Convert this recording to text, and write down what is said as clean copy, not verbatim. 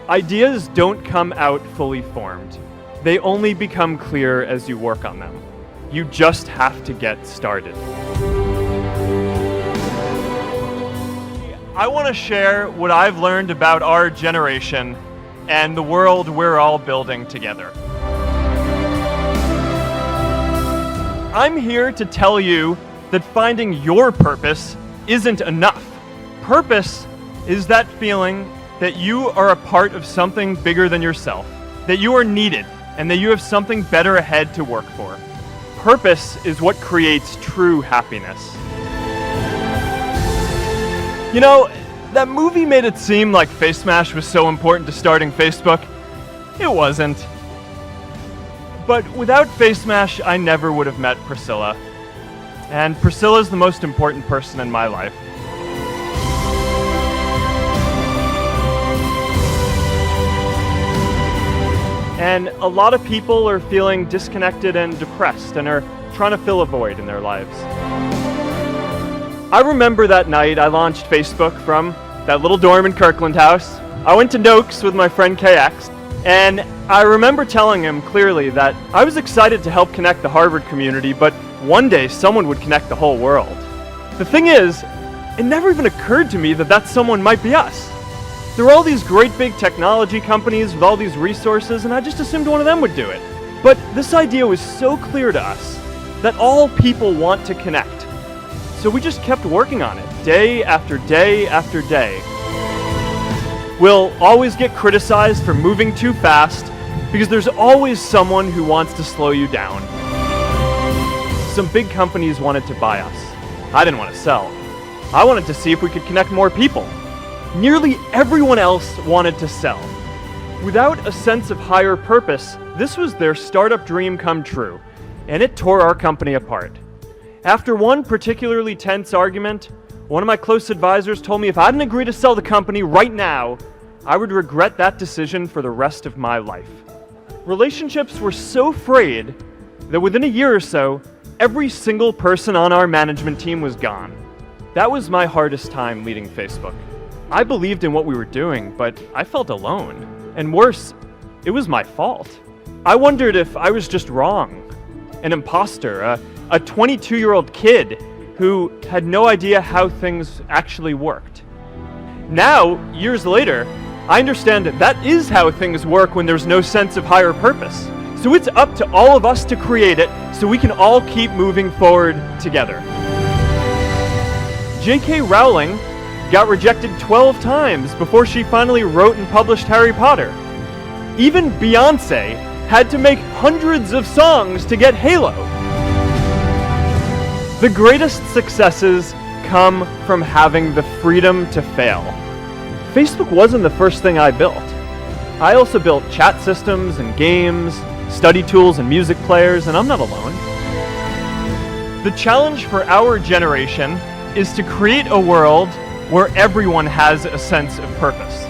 Ideas don't come out fully formed. They only become clear as you work on them. You just have to get started. I want to share what I've learned about our generation and the world we're all building together. I'm here to tell you that finding your purpose isn't enough. Purpose is that feeling that you are a part of something bigger than yourself, that you are needed, and that you have something better ahead to work for. Purpose is what creates true happiness. You know, that movie made it seem like Face Smash was so important to starting Facebook. It wasn't. But without Face Smash, I never would have met Priscilla. And Priscilla's the most important person in my life. And a lot of people are feeling disconnected and depressed and are trying to fill a void in their lives. I remember that night I launched Facebook from that little dorm in Kirkland House. I went to Noakes with my friend KX, and I remember telling him clearly that I was excited to help connect the Harvard community, but one day someone would connect the whole world. The thing is, it never even occurred to me that that someone might be us. There were all these great big technology companies with all these resources, and I just assumed one of them would do it. But this idea was so clear to us that all people want to connect. So we just kept working on it, day after day after day. We'll always get criticized for moving too fast because there's always someone who wants to slow you down. Some big companies wanted to buy us. I didn't want to sell. I wanted to see if we could connect more people. Nearly everyone else wanted to sell. Without a sense of higher purpose, this was their startup dream come true, and it tore our company apart. After one particularly tense argument, one of my close advisors told me if I didn't agree to sell the company right now, I would regret that decision for the rest of my life. Relationships were so frayed that within a year or so, every single person on our management team was gone. That was my hardest time leading Facebook. I believed in what we were doing, but I felt alone. And worse, it was my fault. I wondered if I was just wrong, an imposter, a 22-year-old kid who had no idea how things actually worked. Now, years later, I understand that is how things work when there's no sense of higher purpose. So it's up to all of us to create it so we can all keep moving forward together. J.K. Rowling got rejected 12 times before she finally wrote and published Harry Potter. Even Beyoncé had to make hundreds of songs to get Halo. The greatest successes come from having the freedom to fail. Facebook wasn't the first thing I built. I also built chat systems and games, study tools and music players, and I'm not alone. The challenge for our generation is to create a world where everyone has a sense of purpose.